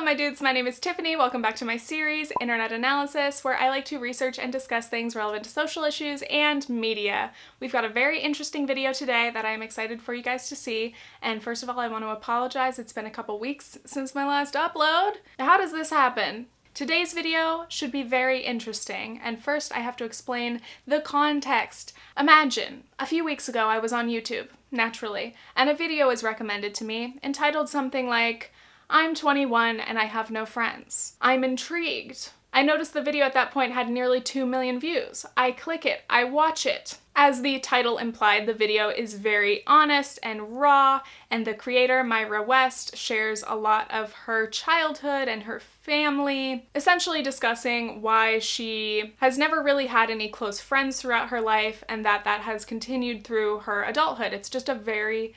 my dudes, my name is Tiffany. Welcome back to my series, Internet Analysis, where I like to research and discuss things relevant to social issues and media. We've got a very interesting video today that I'm excited for you guys to see. And first of all, I want to apologize. It's been a couple weeks since my last upload. How does this happen? Today's video should be very interesting, and first I have to explain the context. Imagine, a few weeks ago I was on YouTube, naturally, and a video was recommended to me entitled something like, "I'm 21 and I have no friends." I'm intrigued. I noticed the video at that point had nearly 2 million views. I click it, I watch it. As the title implied, the video is very honest and raw, and the creator, Myra West, shares a lot of her childhood and her family, essentially discussing why she has never really had any close friends throughout her life and that has continued through her adulthood. It's just a very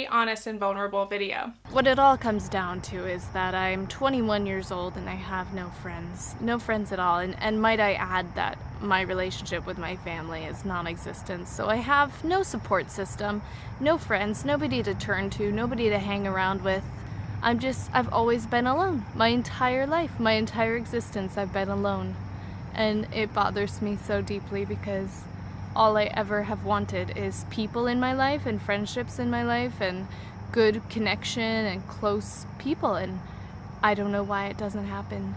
honest and vulnerable video. What it all comes down to is that I'm 21 years old and I have no friends. No friends at all. And might I add that my relationship with my family is non-existent. So I have no support system, no friends, nobody to turn to, nobody to hang around with. I've always been alone. My entire life, my entire existence, I've been alone. And it bothers me so deeply because all I ever have wanted is people in my life and friendships in my life and good connection and close people, and I don't know why it doesn't happen.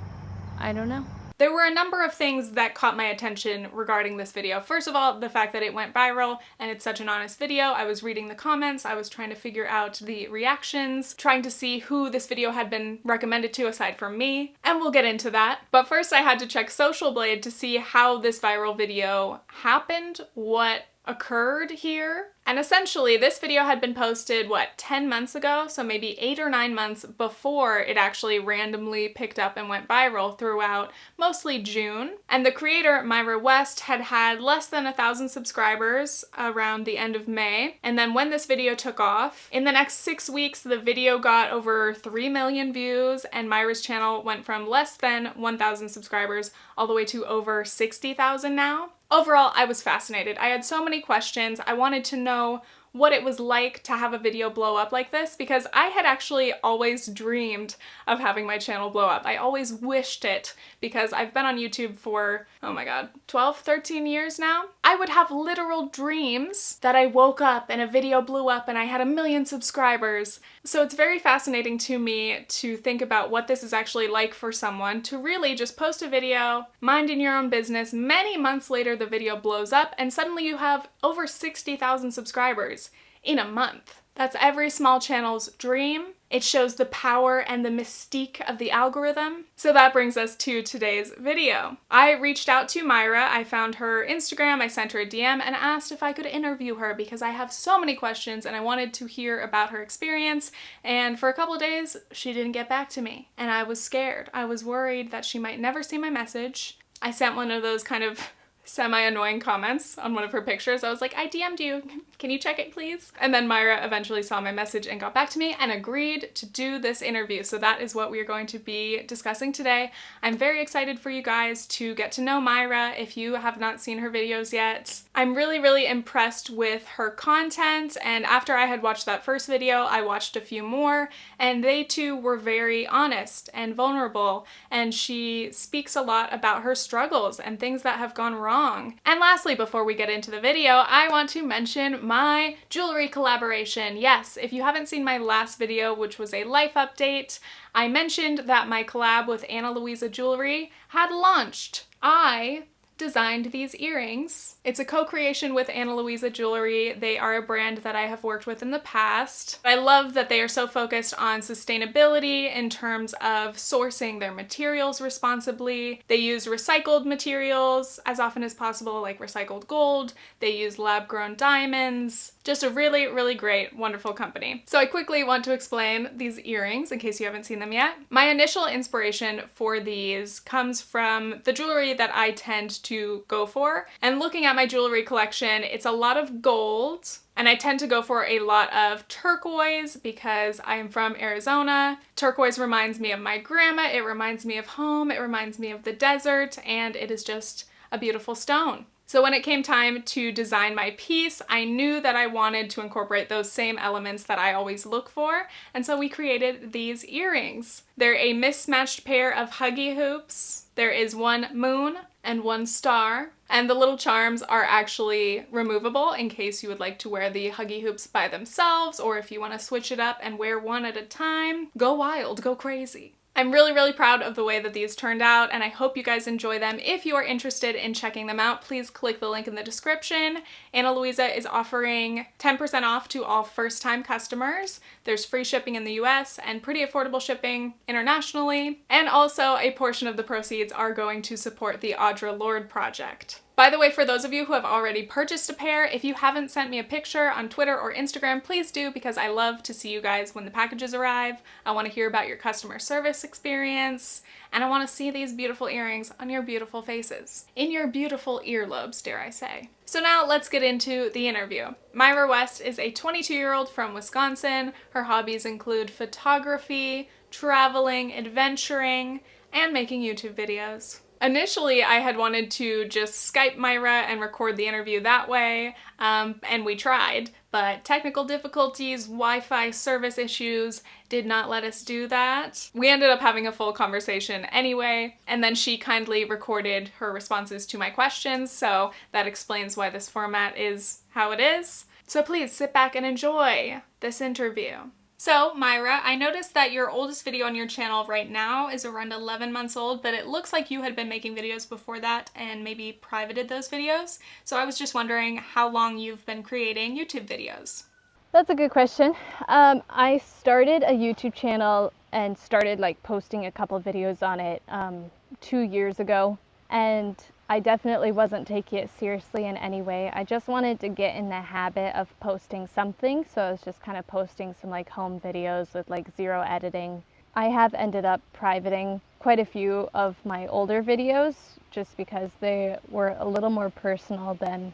I don't know. There were a number of things that caught my attention regarding this video. First of all, the fact that it went viral and it's such an honest video. I was reading the comments, I was trying to figure out the reactions, trying to see who this video had been recommended to aside from me, and we'll get into that. But first I had to check Social Blade to see how this viral video happened, what occurred here. And essentially this video had been posted, 10 months ago? So maybe 8 or 9 months before it actually randomly picked up and went viral throughout mostly June. And the creator, Myra West, had less than 1,000 subscribers around the end of May. And then when this video took off, in the next 6 weeks, the video got over 3 million views and Myra's channel went from less than 1,000 subscribers all the way to over 60,000 now. Overall, I was fascinated. I had so many questions. I wanted to know what it was like to have a video blow up like this because I had actually always dreamed of having my channel blow up. I always wished it because I've been on YouTube for, oh my god, 12, 13 years now. I would have literal dreams that I woke up and a video blew up and I had 1 million subscribers. So it's very fascinating to me to think about what this is actually like for someone to really just post a video, minding your own business. Many months later, the video blows up and suddenly you have over 60,000 subscribers in a month. That's every small channel's dream. It shows the power and the mystique of the algorithm. So that brings us to today's video. I reached out to Myra. I found her Instagram, I sent her a DM and asked if I could interview her because I have so many questions and I wanted to hear about her experience. And for a couple of days, she didn't get back to me. And I was scared. I was worried that she might never see my message. I sent one of those kind of semi-annoying comments on one of her pictures. I was like, I DM'd you, can you check it please? And then Myra eventually saw my message and got back to me and agreed to do this interview. So that is what we are going to be discussing today. I'm very excited for you guys to get to know Myra if you have not seen her videos yet. I'm really impressed with her content, and after I had watched that first video, I watched a few more and they too were very honest and vulnerable, and she speaks a lot about her struggles and things that have gone wrong. And lastly, before we get into the video, I want to mention my jewelry collaboration. Yes, if you haven't seen my last video, which was a life update, I mentioned that my collab with Ana Luisa jewelry had launched. I designed these earrings. It's a co-creation with Ana Luisa Jewelry. They are a brand that I have worked with in the past. I love that they are so focused on sustainability in terms of sourcing their materials responsibly. They use recycled materials as often as possible, like recycled gold. They use lab-grown diamonds. Just a really great, wonderful company. So I quickly want to explain these earrings in case you haven't seen them yet. My initial inspiration for these comes from the jewelry that I tend to go for. And looking at my jewelry collection, it's a lot of gold, and I tend to go for a lot of turquoise because I am from Arizona. Turquoise reminds me of my grandma, it reminds me of home, it reminds me of the desert, and it is just a beautiful stone. So when it came time to design my piece, I knew that I wanted to incorporate those same elements that I always look for, and so we created these earrings. They're a mismatched pair of huggy hoops. There is one moon and one star, and the little charms are actually removable in case you would like to wear the huggy hoops by themselves, or if you want to switch it up and wear one at a time. Go wild, go crazy. I'm really, really proud of the way that these turned out, and I hope you guys enjoy them. If you are interested in checking them out, please click the link in the description. Ana Luisa is offering 10% off to all first-time customers. There's free shipping in the US and pretty affordable shipping internationally, and also a portion of the proceeds are going to support the Audre Lorde project. By the way, for those of you who have already purchased a pair, if you haven't sent me a picture on Twitter or Instagram, please do, because I love to see you guys when the packages arrive. I want to hear about your customer service experience, and I want to see these beautiful earrings on your beautiful faces. In your beautiful earlobes, dare I say. So now let's get into the interview. Myra West is a 22-year-old from Wisconsin. Her hobbies include photography, traveling, adventuring, and making YouTube videos. Initially, I had wanted to just Skype Myra and record the interview that way, and we tried, but technical difficulties, Wi-Fi service issues did not let us do that. We ended up having a full conversation anyway, and then she kindly recorded her responses to my questions, so that explains why this format is how it is. So please sit back and enjoy this interview. So, Myra, I noticed that your oldest video on your channel right now is around 11 months old, but it looks like you had been making videos before that and maybe privated those videos. So I was just wondering how long you've been creating YouTube videos. That's a good question. I started a YouTube channel and started posting a couple videos on it 2 years ago, and I definitely wasn't taking it seriously in any way. I just wanted to get in the habit of posting something, so I was just kind of posting some home videos with zero editing. I have ended up privating quite a few of my older videos just because they were a little more personal than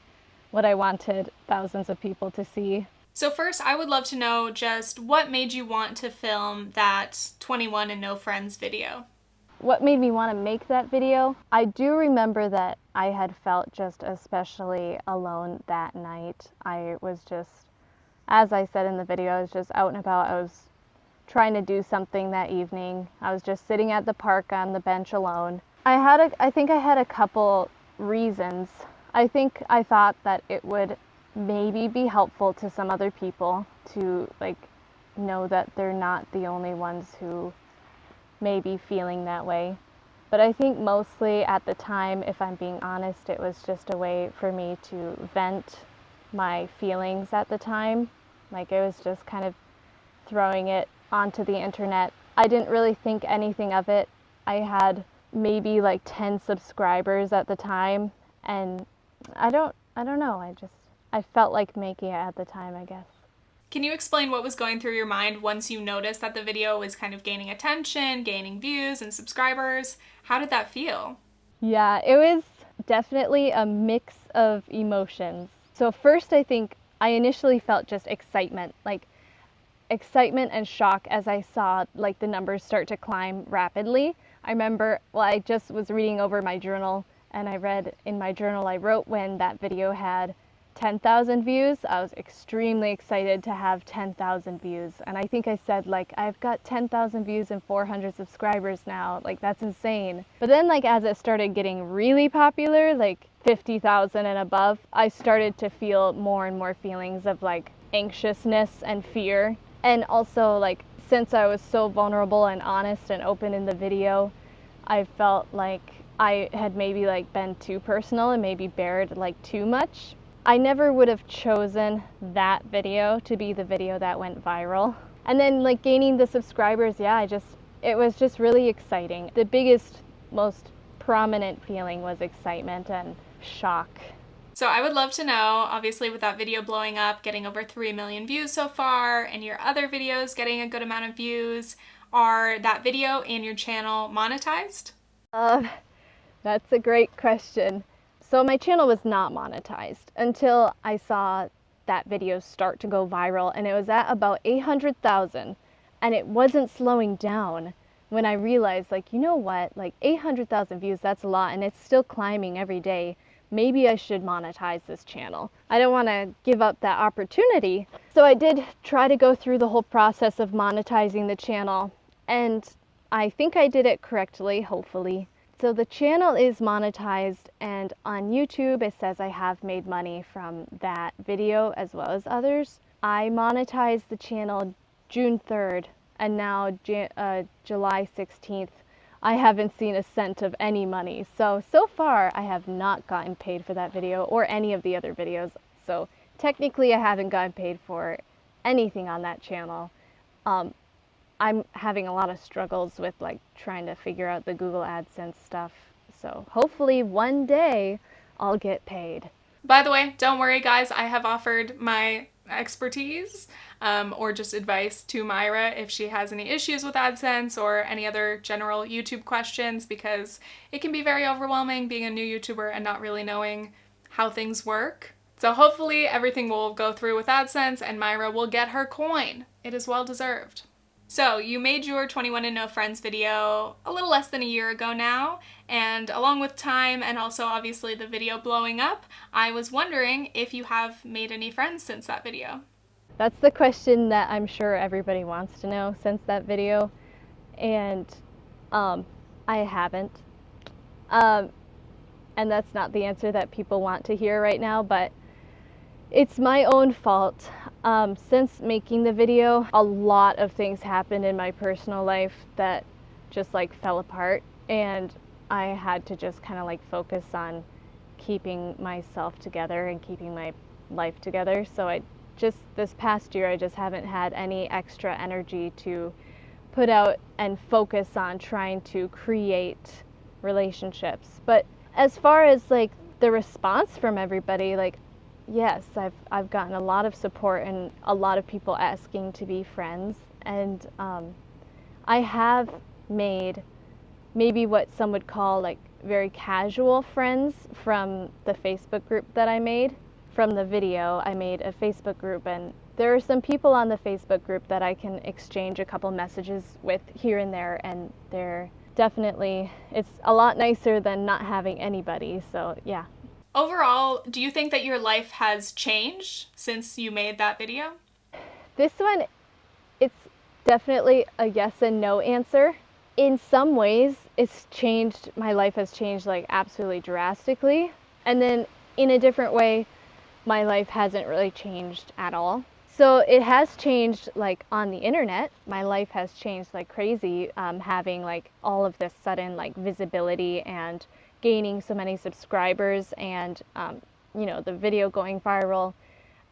what I wanted thousands of people to see. So first, I would love to know just what made you want to film that 21 and no friends video? What made me want to make that video? I do remember that I had felt just especially alone that night. I was just, as I said in the video, I was just out and about. I was trying to do something that evening. I was just sitting at the park on the bench alone. I think I had a couple reasons. I think I thought that it would maybe be helpful to some other people to know that they're not the only ones who may be feeling that way. But I think mostly at the time, if I'm being honest, it was just a way for me to vent my feelings at the time. It was just kind of throwing it onto the internet. I didn't really think anything of it. I had maybe 10 subscribers at the time, and I don't know, I felt like making it at the time, I guess. Can you explain what was going through your mind once you noticed that the video was kind of gaining attention, gaining views and subscribers? How did that feel? Yeah, it was definitely a mix of emotions. So first, I think I initially felt just excitement, excitement and shock as I saw the numbers start to climb rapidly. I remember, I just was reading over my journal, and I read in my journal, I wrote when that video had 10,000 views. I was extremely excited to have 10,000 views, and I think I said I've got 10,000 views and 400 subscribers now, that's insane. But then as it started getting really popular, 50,000 and above, I started to feel more and more feelings of anxiousness and fear. And also since I was so vulnerable and honest and open in the video, I felt I had maybe been too personal and maybe bared too much. I never would have chosen that video to be the video that went viral. And then gaining the subscribers, yeah, it was just really exciting. The biggest, most prominent feeling was excitement and shock. So I would love to know, obviously with that video blowing up, getting over 3 million views so far, and your other videos getting a good amount of views, are that video and your channel monetized? That's a great question. So my channel was not monetized until I saw that video start to go viral, and it was at about 800,000, and it wasn't slowing down when I realized you know what, 800,000 views, that's a lot, and it's still climbing every day. maybe I should monetize this channel. I don't want to give up that opportunity. So I did try to go through the whole process of monetizing the channel, and I think I did it correctly, hopefully. So the channel is monetized, and on YouTube it says I have made money from that video as well as others. I monetized the channel June 3rd, and now July 16th. I haven't seen a cent of any money. So far I have not gotten paid for that video or any of the other videos. So technically I haven't gotten paid for anything on that channel. I'm having a lot of struggles with like trying to figure out the Google AdSense stuff. So hopefully one day I'll get paid. By the way, don't worry guys, I have offered my expertise or just advice to Myra if she has any issues with AdSense or any other general YouTube questions, because it can be very overwhelming being a new YouTuber and not really knowing how things work. So hopefully everything will go through with AdSense and Myra will get her coin. It is well deserved. So you made your 21 and no friends video a little less than a year ago now, and along with time and also obviously the video blowing up, I was wondering if you have made any friends since that video. That's the question that I'm sure everybody wants to know since that video, and I haven't. And that's not the answer that people want to hear right now, but it's my own fault. Since making the video, a lot of things happened in my personal life that just like fell apart, and I had to just kind of like focus on keeping myself together and keeping my life together. So this past year, I just haven't had any extra energy to put out and focus on trying to create relationships. But as far as like the response from everybody, like, yes, I've gotten a lot of support and a lot of people asking to be friends, and I have made maybe what some would call like very casual friends from the Facebook group that I made. From the video, I made a Facebook group, and there are some people on the Facebook group that I can exchange a couple messages with here and there, and they're definitely, it's a lot nicer than not having anybody, so yeah. Overall, do you think that your life has changed since you made that video? This one, it's definitely a yes and no answer. In some ways, it's changed, my life has changed like absolutely drastically. And then in a different way, my life hasn't really changed at all. So it has changed like on the internet. My life has changed like crazy, having like all of this sudden like visibility and gaining so many subscribers, and you know, the video going viral.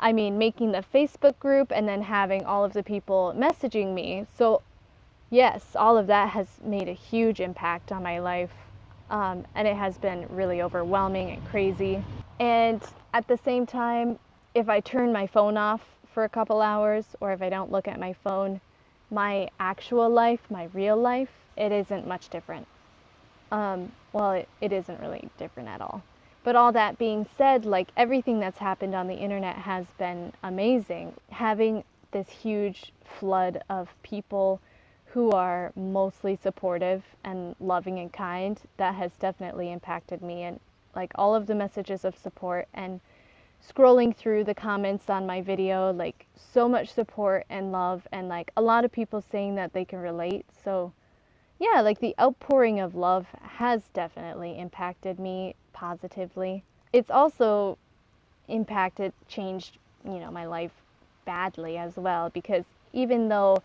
I mean, making the Facebook group and then having all of the people messaging me. So yes, all of that has made a huge impact on my life, and it has been really overwhelming and crazy. And at the same time, if I turn my phone off for a couple hours, or if I don't look at my phone, my actual life, my real life, it isn't much different. Well, it isn't really different at all. But all that being said, like everything that's happened on the internet has been amazing. Having this huge flood of people who are mostly supportive and loving and kind, that has definitely impacted me. And like all of the messages of support, and scrolling through the comments on my video, like so much support and love, and like a lot of people saying that they can relate. So yeah, like the outpouring of love has definitely impacted me positively. It's also changed, you know, my life badly as well, because even though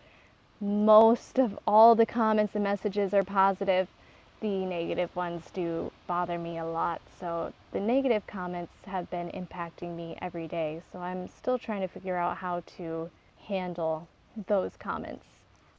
most of all the comments and messages are positive, the negative ones do bother me a lot. So the negative comments have been impacting me every day. So I'm still trying to figure out how to handle those comments.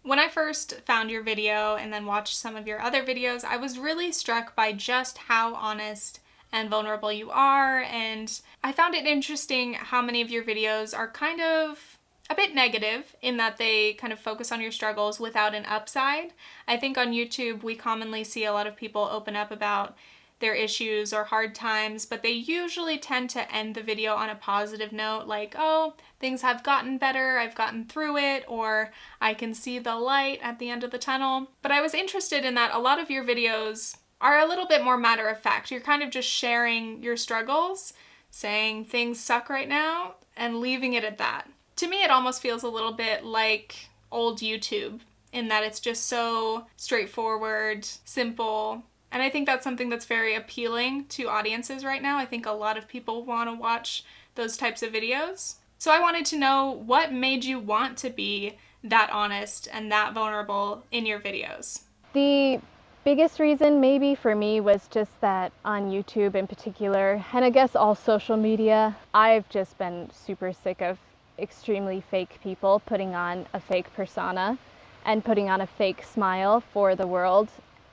When I first found your video and then watched some of your other videos, I was really struck by just how honest and vulnerable you are, and I found it interesting how many of your videos are kind of a bit negative in that they kind of focus on your struggles without an upside. I think on YouTube we commonly see a lot of people open up about their issues or hard times, but they usually tend to end the video on a positive note, like, oh, things have gotten better, I've gotten through it, or I can see the light at the end of the tunnel. But I was interested in that a lot of your videos are a little bit more matter of fact. You're kind of just sharing your struggles, saying things suck right now, and leaving it at that. To me, it almost feels a little bit like old YouTube, in that it's just so straightforward, simple, and I think that's something that's very appealing to audiences right now. I think a lot of people want to watch those types of videos. So I wanted to know what made you want to be that honest and that vulnerable in your videos. The biggest reason maybe for me was just that on YouTube in particular, and I guess all social media, I've just been super sick of extremely fake people putting on a fake persona and putting on a fake smile for the world.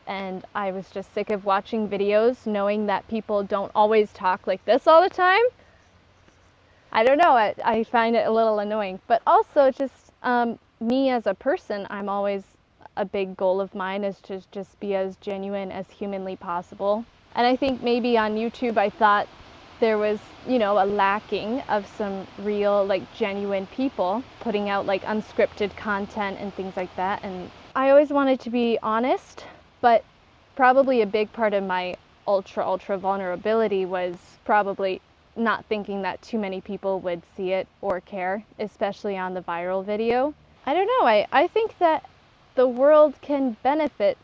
And I was just sick of watching videos knowing that people don't always talk like this all the time. I don't know, I find it a little annoying. But also just me as a person, I'm always, a big goal of mine is to just be as genuine as humanly possible. And I think maybe on YouTube I thought there was, you know, a lacking of some real, like, genuine people putting out like unscripted content and things like that. And I always wanted to be honest, but probably a big part of my ultra vulnerability was probably not thinking that too many people would see it or care, especially on the viral video. I don't know, I think that the world can benefit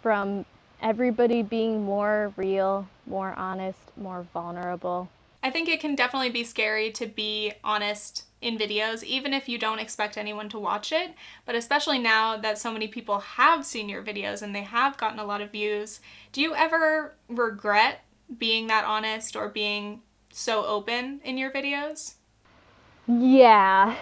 from everybody being more real, more honest, more vulnerable. I think it can definitely be scary to be honest in videos, even if you don't expect anyone to watch it. But especially now that so many people have seen your videos and they have gotten a lot of views, do you ever regret being that honest or being so open in your videos? Yeah,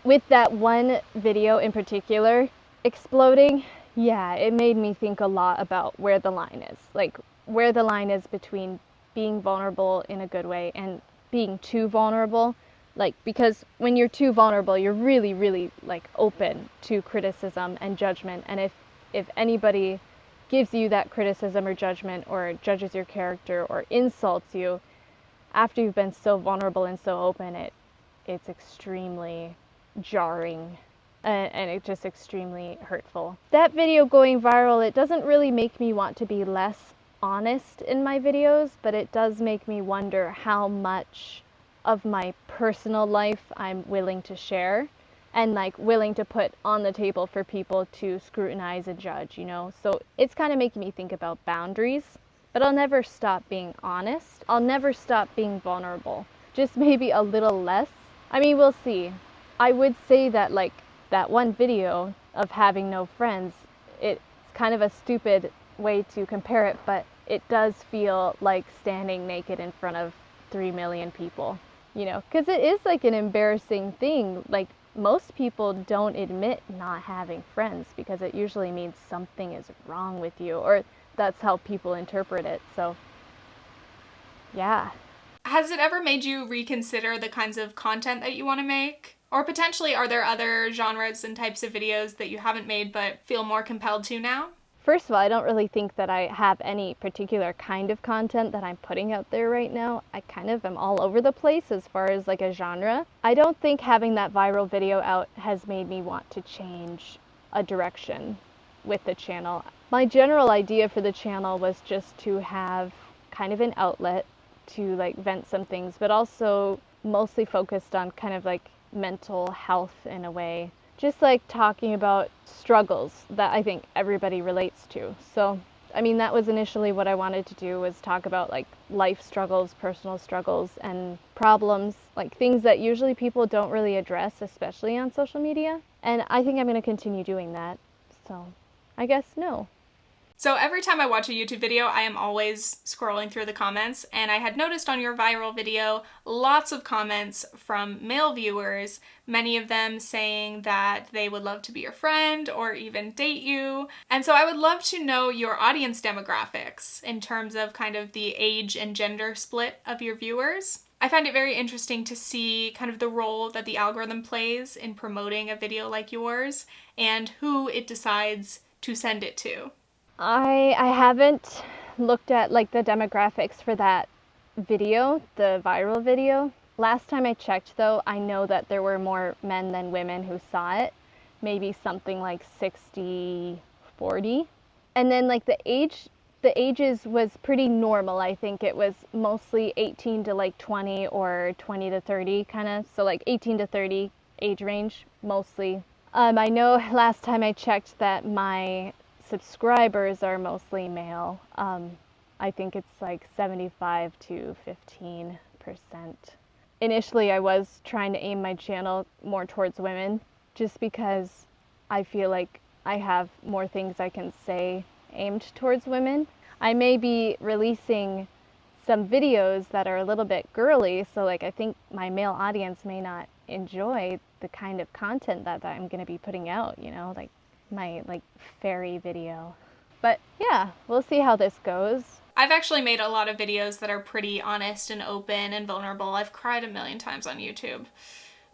with that one video in particular, exploding, yeah, it made me think a lot about where the line is. Like, where the line is between being vulnerable in a good way and being too vulnerable. Like, because when you're too vulnerable, you're really like open to criticism and judgment. And if anybody gives you that criticism or judgment or judges your character or insults you after you've been so vulnerable and so open, it's extremely jarring. And it's just extremely hurtful. That video going viral, it doesn't really make me want to be less honest in my videos, but it does make me wonder how much of my personal life I'm willing to share and like willing to put on the table for people to scrutinize and judge, you know? So it's kind of making me think about boundaries, but I'll never stop being honest. I'll never stop being vulnerable. Just maybe a little less. I mean, we'll see. I would say that like that one video of having no friends, it's kind of a stupid way to compare it, but it does feel like standing naked in front of 3 million people, you know, because it is like an embarrassing thing. Like, most people don't admit not having friends because it usually means something is wrong with you, or that's how people interpret it. So yeah. Has it ever made you reconsider the kinds of content that you want to make? Or potentially, are there other genres and types of videos that you haven't made but feel more compelled to now? First of all, I don't really think that I have any particular kind of content that I'm putting out there right now. I kind of am all over the place as far as like a genre. I don't think having that viral video out has made me want to change a direction with the channel. My general idea for the channel was just to have kind of an outlet to like vent some things, but also mostly focused on kind of like mental health in a way. Just like talking about struggles that I think everybody relates to. So, I mean, that was initially what I wanted to do, was talk about like life struggles, personal struggles, and problems, like things that usually people don't really address, especially on social media. And I think I'm going to continue doing that. So, I guess no. So every time I watch a YouTube video, I am always scrolling through the comments, and I had noticed on your viral video lots of comments from male viewers, many of them saying that they would love to be your friend or even date you. And so I would love to know your audience demographics in terms of kind of the age and gender split of your viewers. I find it very interesting to see kind of the role that the algorithm plays in promoting a video like yours and who it decides to send it to. I haven't looked at like the demographics for that video, the viral video. Last time I checked though, I know that there were more men than women who saw it. Maybe something like 60-40. And then like the age The ages was pretty normal. I think it was mostly 18 to like 20 or 20 to 30 kind of. So like 18 to 30 age range mostly. I know last time I checked that my subscribers are mostly male. I think it's like 75 to 15%. Initially, I was trying to aim my channel more towards women just because I feel like I have more things I can say aimed towards women. I may be releasing some videos that are a little bit girly, so like I think my male audience may not enjoy the kind of content that I'm going to be putting out, you know, like my like fairy video. But yeah, we'll see how this goes. I've actually made a lot of videos that are pretty honest and open and vulnerable. I've cried a million times on YouTube.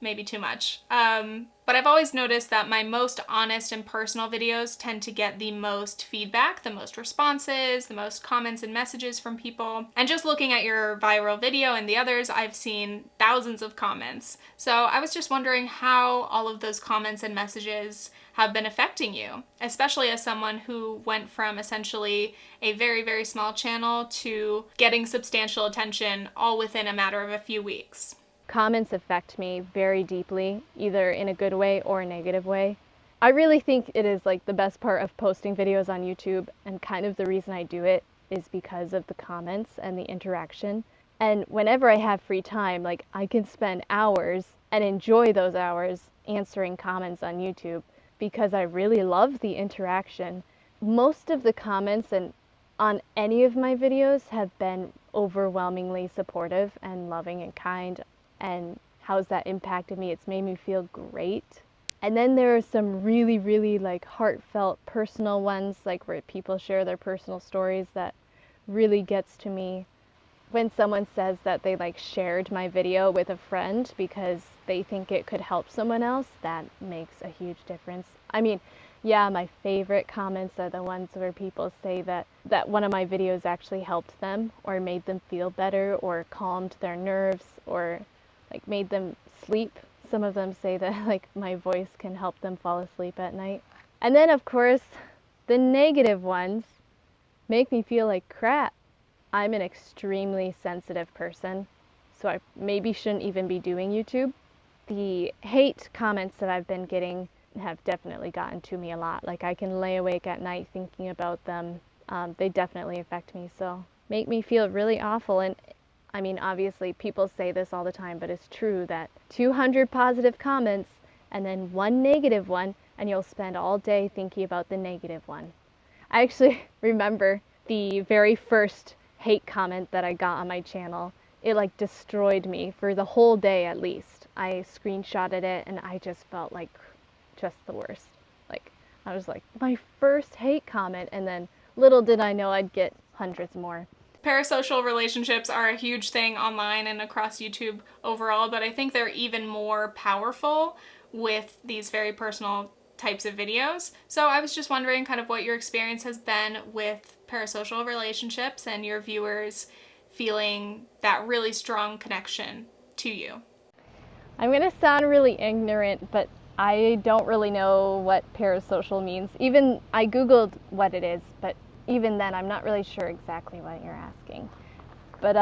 Maybe too much. But I've always noticed that my most honest and personal videos tend to get the most feedback, the most responses, the most comments and messages from people. And just looking at your viral video and the others, I've seen thousands of comments. So I was just wondering how all of those comments and messages have been affecting you, especially as someone who went from essentially a very, very small channel to getting substantial attention all within a matter of a few weeks. Comments affect me very deeply, either in a good way or a negative way. I really think it is like the best part of posting videos on YouTube, and kind of the reason I do it is because of the comments and the interaction. And whenever I have free time, like I can spend hours and enjoy those hours answering comments on YouTube because I really love the interaction. Most of the comments and on any of my videos have been overwhelmingly supportive and loving and kind. And how's that impacted me? It's made me feel great. And then there are some really, really like heartfelt personal ones, like where people share their personal stories, that really gets to me. When someone says that they like shared my video with a friend because they think it could help someone else, that makes a huge difference. I mean, yeah, my favorite comments are the ones where people say that one of my videos actually helped them or made them feel better or calmed their nerves or like made them sleep. Some of them say that like my voice can help them fall asleep at night. And then of course, the negative ones make me feel like crap. I'm an extremely sensitive person, so I maybe shouldn't even be doing YouTube. The hate comments that I've been getting have definitely gotten to me a lot. Like I can lay awake at night thinking about them. They definitely affect me, so make me feel really awful. And I mean, obviously people say this all the time, but it's true that 200 positive comments and then one negative one, and you'll spend all day thinking about the negative one. I actually remember the very first hate comment that I got on my channel. It like destroyed me for the whole day at least. I screenshotted it and I just felt like just the worst. Like I was like, my first hate comment, and then little did I know I'd get hundreds more. Parasocial relationships are a huge thing online and across YouTube overall, but I think they're even more powerful with these very personal types of videos. So I was just wondering kind of what your experience has been with parasocial relationships and your viewers feeling that really strong connection to you. I'm gonna sound really ignorant, but I don't really know what parasocial means. Even I googled what it is, but even then I'm not really sure exactly what you're asking. But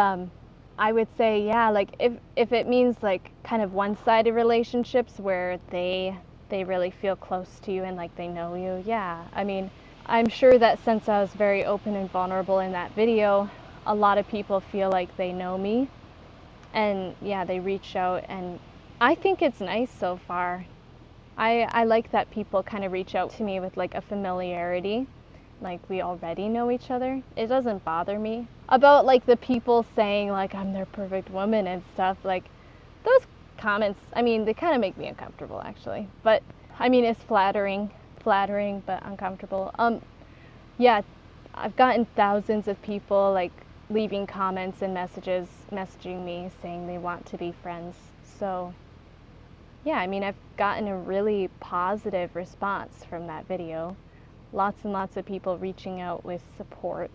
I would say, yeah, like if it means like kind of one-sided relationships where they really feel close to you and like they know you, yeah. I mean, I'm sure that since I was very open and vulnerable in that video, a lot of people feel like they know me, and yeah, they reach out, and I think it's nice so far. I like that people kind of reach out to me with like a familiarity, like we already know each other. It doesn't bother me. About like the people saying like I'm their perfect woman and stuff, like those comments, I mean, they kind of make me uncomfortable actually. But I mean, it's flattering but uncomfortable. Yeah, I've gotten thousands of people like leaving comments and messages, messaging me saying they want to be friends. So yeah, I mean, I've gotten a really positive response from that video. Lots and lots of people reaching out with support.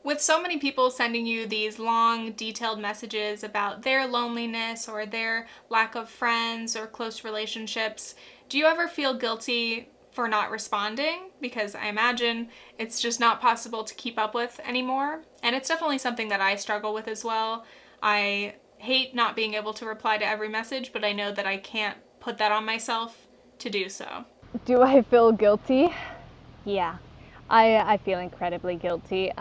With so many people sending you these long, detailed messages about their loneliness or their lack of friends or close relationships, do you ever feel guilty for not responding, because I imagine it's just not possible to keep up with anymore. And it's definitely something that I struggle with as well. I hate not being able to reply to every message, but I know that I can't put that on myself to do so. Do I feel guilty? Yeah, I feel incredibly guilty.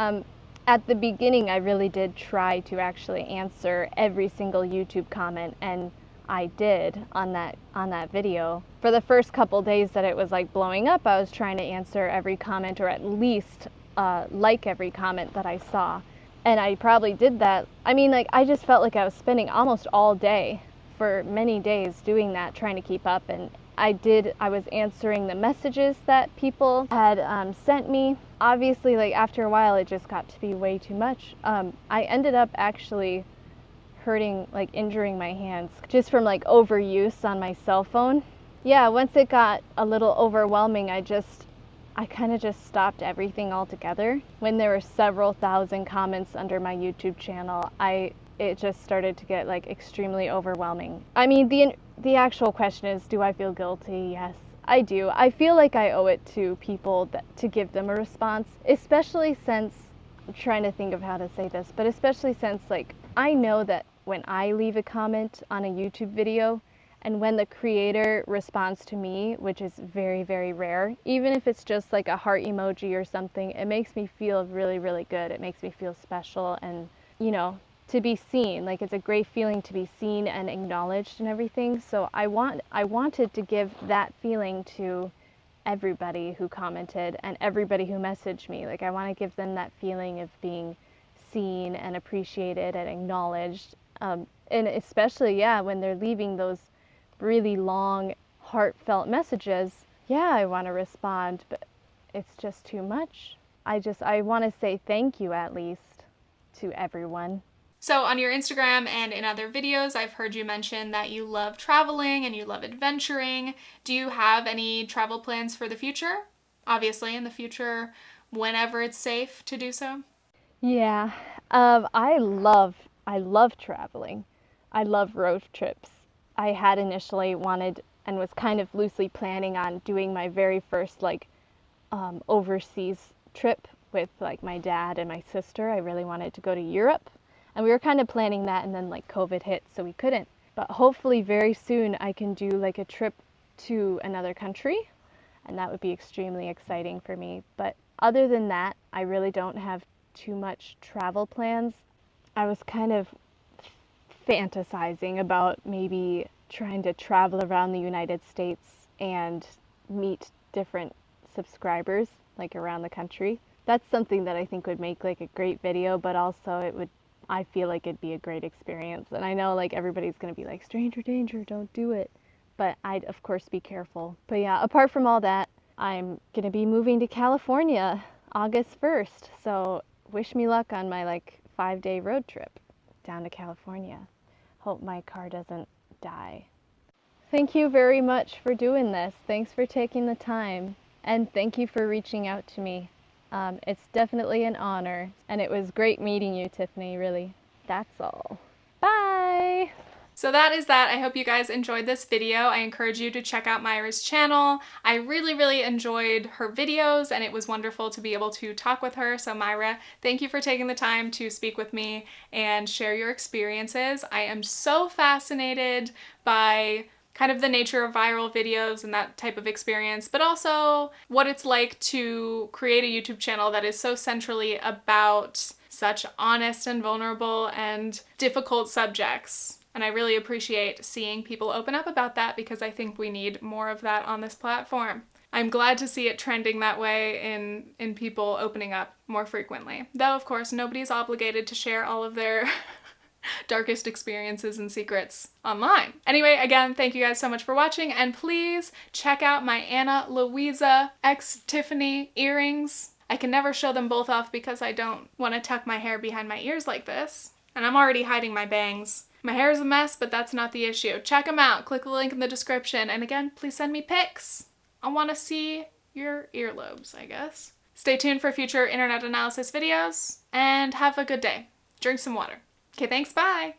At the beginning, I really did try to actually answer every single YouTube comment, and I did on that video. For the first couple days that it was like blowing up, I was trying to answer every comment, or at least like every comment that I saw. And I probably did that. I mean, like, I just felt like I was spending almost all day for many days doing that, trying to keep up. And I was answering the messages that people had sent me. Obviously, like, after a while, it just got to be way too much. I ended up actually injuring my hands just from like overuse on my cell phone. Yeah, once it got a little overwhelming, I kind of just stopped everything altogether. When there were several thousand comments under my YouTube channel, it just started to get like extremely overwhelming. I mean, the actual question is, do I feel guilty? Yes, I do. I feel like I owe it to people to give them a response, especially since, I'm trying to think of how to say this, but especially since, like, I know that when I leave a comment on a YouTube video, and when the creator responds to me, which is very, very rare, even if it's just like a heart emoji or something, it makes me feel really, really good. It makes me feel special, and, you know, to be seen. Like, it's a great feeling to be seen and acknowledged and everything. So I wanted to give that feeling to everybody who commented and everybody who messaged me. Like, I want to give them that feeling of being seen and appreciated and acknowledged. And especially, yeah, when they're leaving those really long, heartfelt messages, yeah, I want to respond, but it's just too much. I want to say thank you, at least, to everyone. So on your Instagram and in other videos, I've heard you mention that you love traveling and you love adventuring. Do you have any travel plans for the future? Obviously, in the future, whenever it's safe to do so. Yeah, I love traveling. I love road trips. I had initially wanted and was kind of loosely planning on doing my very first overseas trip with like my dad and my sister. I really wanted to go to Europe, and we were kind of planning that, and then like COVID hit, so we couldn't. But hopefully very soon I can do like a trip to another country, and that would be extremely exciting for me. But other than that, I really don't have too much travel plans. I was kind of fantasizing about maybe trying to travel around the United States and meet different subscribers like around the country. That's something that I think would make like a great video, but also I feel like it'd be a great experience. And I know like everybody's gonna be like, stranger danger, don't do it. But I'd of course be careful. But yeah, apart from all that, I'm gonna be moving to California August 1st. So wish me luck on my like 5-day road trip down to California. Hope my car doesn't die. Thank you very much for doing this. Thanks for taking the time. And thank you for reaching out to me. It's definitely an honor. And it was great meeting you, Tiffany, really. That's all. Bye! So that is that. I hope you guys enjoyed this video. I encourage you to check out Myra's channel. I really, really enjoyed her videos, and it was wonderful to be able to talk with her. So Myra, thank you for taking the time to speak with me and share your experiences. I am so fascinated by kind of the nature of viral videos and that type of experience, but also what it's like to create a YouTube channel that is so centrally about such honest and vulnerable and difficult subjects. And I really appreciate seeing people open up about that, because I think we need more of that on this platform. I'm glad to see it trending that way in people opening up more frequently. Though, of course, nobody's obligated to share all of their darkest experiences and secrets online. Anyway, again, thank you guys so much for watching, and please check out my Ana Luisa x Tiffany earrings. I can never show them both off because I don't want to tuck my hair behind my ears like this, and I'm already hiding my bangs. My hair is a mess, but that's not the issue. Check them out. Click the link in the description, and again, please send me pics. I want to see your earlobes, I guess. Stay tuned for future internet analysis videos, and have a good day. Drink some water. Okay, thanks, bye!